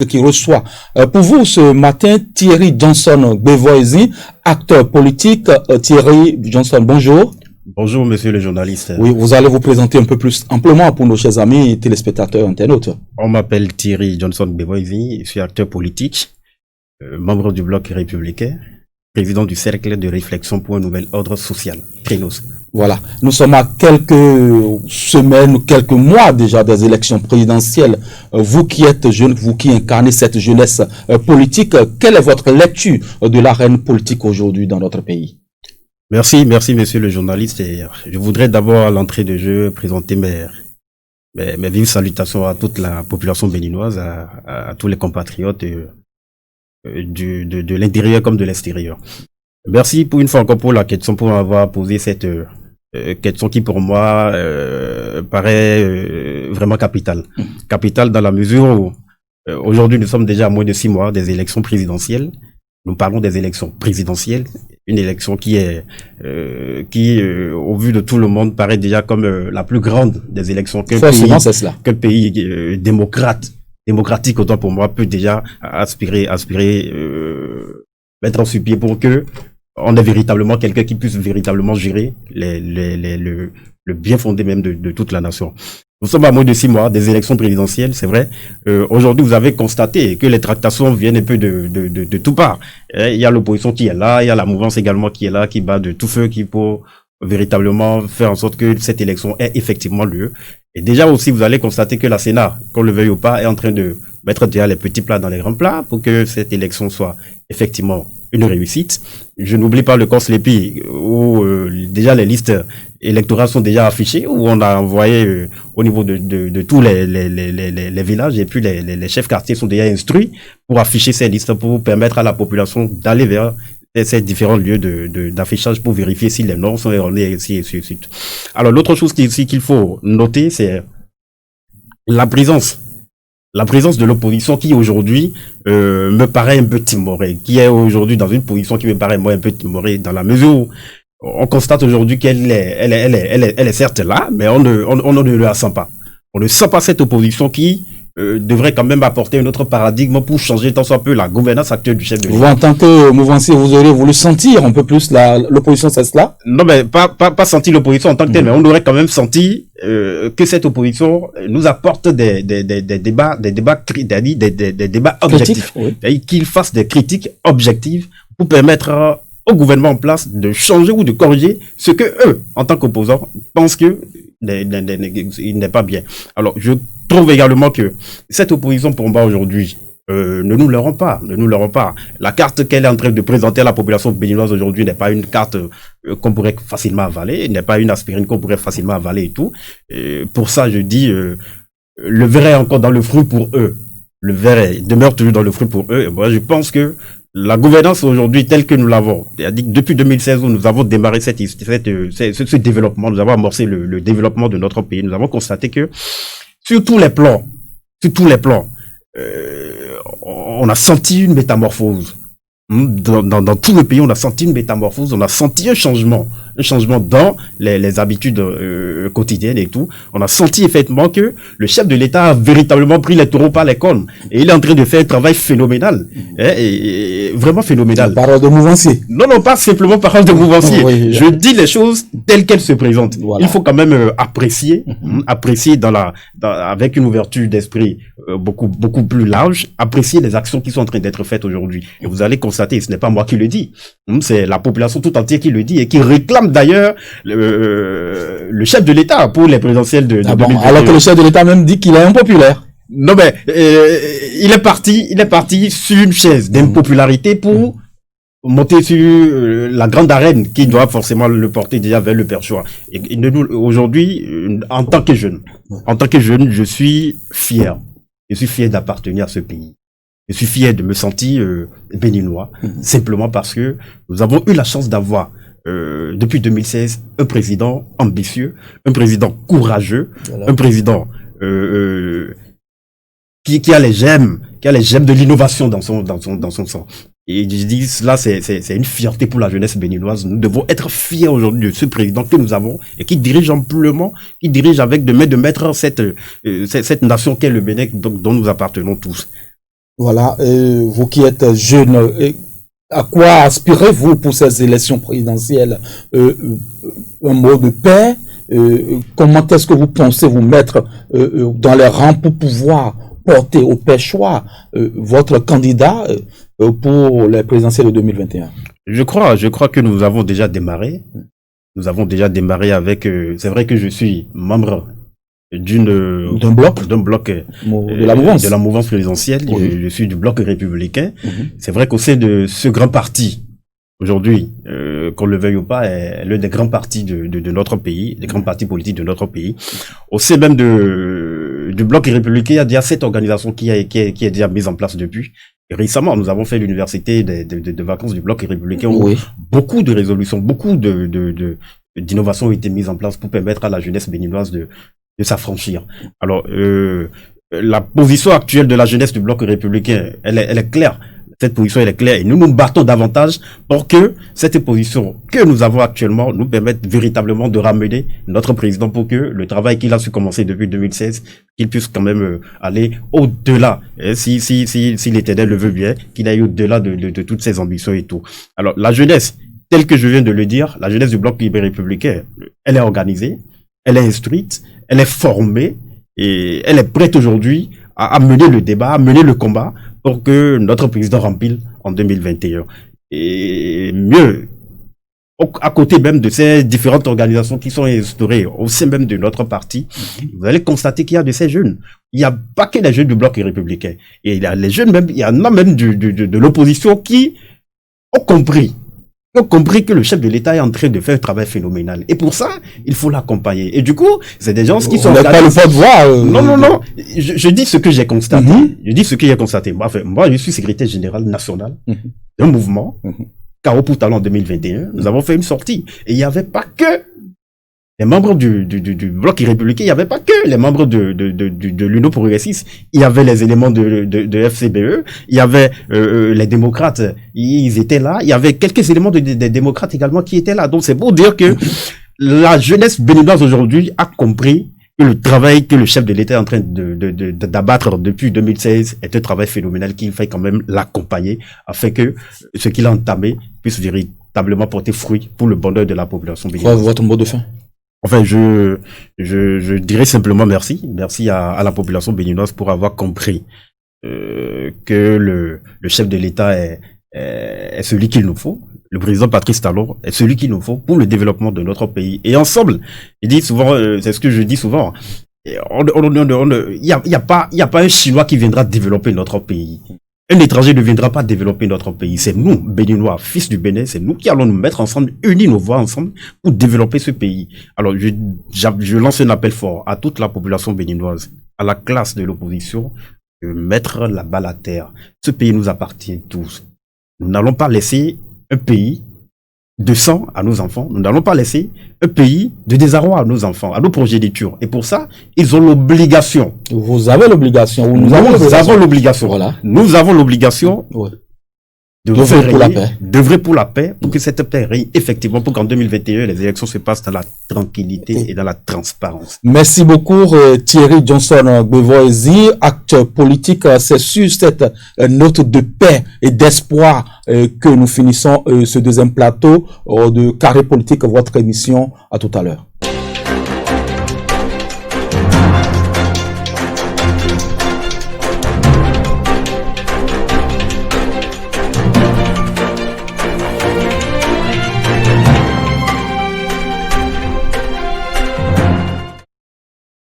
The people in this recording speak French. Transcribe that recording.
qui reçoit. Pour vous, ce matin, Thierry Johnson Bevoisi, acteur politique. Thierry Johnson, bonjour. Bonjour, monsieur le journaliste. Oui, vous allez vous présenter un peu plus amplement pour nos chers amis téléspectateurs internautes. On m'appelle Thierry Johnson Bevoisi, je suis acteur politique, membre du Bloc républicain, président du Cercle de réflexion pour un nouvel ordre social, CRENOS. Voilà, nous sommes à quelques semaines, quelques mois déjà des élections présidentielles. Vous qui êtes jeune, vous qui incarnez cette jeunesse politique, quelle est votre lecture de l'arène politique aujourd'hui dans notre pays? Merci monsieur le journaliste. Et je voudrais d'abord à l'entrée de jeu présenter mes vives salutations à toute la population béninoise, à tous les compatriotes de l'intérieur comme de l'extérieur. Merci pour une fois encore pour la question, pour avoir posé cette question qui pour moi paraît vraiment capitale. Capitale dans la mesure où aujourd'hui nous sommes déjà à moins de 6 mois des élections présidentielles. Nous parlons des élections présidentielles, une élection qui au vu de tout le monde paraît déjà comme la plus grande des élections qu'un pays démocratique autant pour moi peut déjà aspirer mettre en pied pour que on ait véritablement quelqu'un qui puisse véritablement gérer le bien fondé même de toute la nation. Nous sommes à moins de 6 mois des élections présidentielles, c'est vrai. Aujourd'hui, vous avez constaté que les tractations viennent un peu de tout part. Il y a l'opposition qui est là, il y a la mouvance également qui est là, qui bat de tout feu, qui pour véritablement faire en sorte que cette élection ait effectivement lieu. Et déjà aussi, vous allez constater que la Sénat, qu'on le veuille ou pas, est en train de mettre déjà les petits plats dans les grands plats pour que cette élection soit effectivement une réussite. Je n'oublie pas le COSLEPI où déjà les listes électorales sont déjà affichées, où on a envoyé au niveau de tous les villages et puis les chefs quartiers sont déjà instruits pour afficher ces listes pour permettre à la population d'aller vers ces différents lieux d'affichage pour vérifier si les normes sont erronées et ainsi de suite. Alors l'autre chose qu'il faut noter, c'est la présence de l'opposition qui aujourd'hui me paraît un peu timorée, qui est aujourd'hui dans une position qui me paraît moi un peu timorée dans la mesure où on constate aujourd'hui qu'elle est certes là, mais on ne la sent pas. On ne sent pas cette opposition qui devrait quand même apporter un autre paradigme pour changer tant soit peu la gouvernance actuelle du chef de l'État. Vous, en tant que mouvancier, vous auriez voulu sentir un peu plus l'opposition, c'est cela? Non, mais pas sentir l'opposition en tant que telle, mais on aurait quand même senti que cette opposition nous apporte des débats objectifs. Oui. Qu'il fasse des critiques objectives pour permettre au gouvernement en place de changer ou de corriger ce que eux, en tant qu'opposants, pensent que il n'est pas bien. Alors, je trouve également que cette opposition pour moi aujourd'hui ne nous l'auront pas. La carte qu'elle est en train de présenter à la population béninoise aujourd'hui n'est pas une carte qu'on pourrait facilement avaler, n'est pas une aspirine qu'on pourrait facilement avaler et tout. Pour ça, je dis, le verre est encore dans le fruit pour eux. Le verre demeure toujours dans le fruit pour eux. Et moi, je pense que la gouvernance aujourd'hui telle que nous l'avons, depuis 2016 où nous avons démarré ce développement, nous avons amorcé le développement de notre pays, nous avons constaté que sur tous les plans, on a senti une métamorphose. Dans tout le pays, on a senti une métamorphose, on a senti un changement dans les habitudes quotidiennes et tout. On a senti effectivement que le chef de l'État a véritablement pris les taureaux par les cornes et il est en train de faire un travail phénoménal, et vraiment phénoménal. Parole de mouvancier. Non, pas simplement parole de mouvancier. Oui. Je dis les choses telles qu'elles se présentent. Voilà. Il faut quand même apprécier avec une ouverture d'esprit beaucoup plus large, apprécier les actions qui sont en train d'être faites aujourd'hui. Et vous allez constater, ce n'est pas moi qui le dis, c'est la population tout entière qui le dit et qui réclame d'ailleurs le chef de l'État pour les présidentielles de 2021. Alors que le chef de l'État même dit qu'il est impopulaire. Non mais il est parti sur une chaise d'impopularité pour monter sur la grande arène qui doit forcément le porter déjà vers le perchoir. Et aujourd'hui, en tant que jeune, je suis fier d'appartenir à ce pays. Je suis fier de me sentir béninois, simplement parce que nous avons eu la chance d'avoir depuis 2016 un président ambitieux, un président courageux, voilà. Un président qui a les gemmes de l'innovation dans son sang. Et je dis cela, c'est une fierté pour la jeunesse béninoise. Nous devons être fiers aujourd'hui de ce président que nous avons et qui dirige amplement, qui dirige avec de main de maître cette nation qu'est le Bénin dont nous appartenons tous. Voilà, vous qui êtes jeune, à quoi aspirez-vous pour ces élections présidentielles? Un mot de paix? Comment est-ce que vous pensez vous mettre dans les rangs pour pouvoir porter au péchoir votre candidat pour les présidentielles de 2021? Je crois que nous avons déjà démarré. Nous avons déjà démarré avec... c'est vrai que je suis membre d'un bloc de la mouvance présidentielle. Oui. Je suis du bloc républicain. C'est vrai qu'au sein de ce grand parti, aujourd'hui, qu'on le veuille ou pas, est l'un des grands partis de notre pays, des grands partis politiques de notre pays. Au sein même du bloc républicain, il y a déjà cette organisation qui est déjà mise en place depuis. Et récemment, nous avons fait l'université de vacances du bloc républicain où beaucoup de résolutions, beaucoup d'innovations ont été mises en place pour permettre à la jeunesse béninoise de s'affranchir. Alors, la position actuelle de la jeunesse du bloc républicain, elle est claire. Cette position, elle est claire et nous nous battons davantage pour que cette position que nous avons actuellement nous permette véritablement de ramener notre président pour que le travail qu'il a su commencer depuis 2016, qu'il puisse quand même aller au-delà, si l'Éternel le veut bien, qu'il aille au-delà de toutes ses ambitions et tout. Alors, la jeunesse, telle que je viens de le dire, la jeunesse du bloc républicain, elle est organisée, elle est instruite, elle est formée et elle est prête aujourd'hui à mener le débat, à mener le combat pour que notre président rempile en 2021. Et mieux, à côté même de ces différentes organisations qui sont instaurées au sein même de notre parti, vous allez constater qu'il y a de ces jeunes. Il n'y a pas que les jeunes du bloc républicain. Et il y a les jeunes même, il y en a même de l'opposition qui ont compris que le chef de l'État est en train de faire un travail phénoménal. Et pour ça, il faut l'accompagner. Et du coup, c'est des gens qui sont... On n'a pas le droit de voir. Non. Je dis ce que j'ai constaté. Je dis ce que j'ai constaté. Moi, je suis secrétaire général national d'un mouvement. Carreau pour Talent en 2021. Nous avons fait une sortie. Et il n'y avait pas que les membres du bloc républicain, il n'y avait pas que les membres de l'Union progressiste, il y avait les éléments de FCBE, il y avait les démocrates, ils étaient là, il y avait quelques éléments des démocrates également qui étaient là. Donc c'est pour dire que la jeunesse béninoise aujourd'hui a compris que le travail que le chef de l'État est en train d'abattre depuis 2016 est un travail phénoménal qu'il faut quand même l'accompagner afin que ce qu'il a entamé puisse véritablement porter fruit pour le bonheur de la population béninoise. Votre mot de fin? Enfin, je dirais simplement merci. Merci à la population béninoise pour avoir compris que le chef de l'État est celui qu'il nous faut. Le président Patrice Talon est celui qu'il nous faut pour le développement de notre pays. Et ensemble, il dit souvent, c'est ce que je dis souvent, il y a pas un Chinois qui viendra développer notre pays. Un étranger ne viendra pas développer notre pays. C'est nous, Béninois, fils du Bénin, c'est nous qui allons nous mettre ensemble, unir nos voix ensemble pour développer ce pays. Alors, je lance un appel fort à toute la population béninoise, à la classe de l'opposition, de mettre la balle à terre. Ce pays nous appartient tous. Nous n'allons pas laisser un pays de sang à nos enfants. Nous n'allons pas laisser un pays de désarroi à nos enfants, à nos progénitures. Et pour ça, ils ont l'obligation. Vous avez l'obligation. Nous avons l'obligation. Voilà. Nous avons l'obligation d'œuvrer pour la paix, pour que cette paix règne effectivement, pour qu'en 2021, les élections se passent dans la tranquillité et dans la transparence. Merci beaucoup, Thierry Johnson Bevoisi. Acte politique, c'est sur cette note de paix et d'espoir que nous finissons ce deuxième plateau de Carré Politique, votre émission. À tout à l'heure.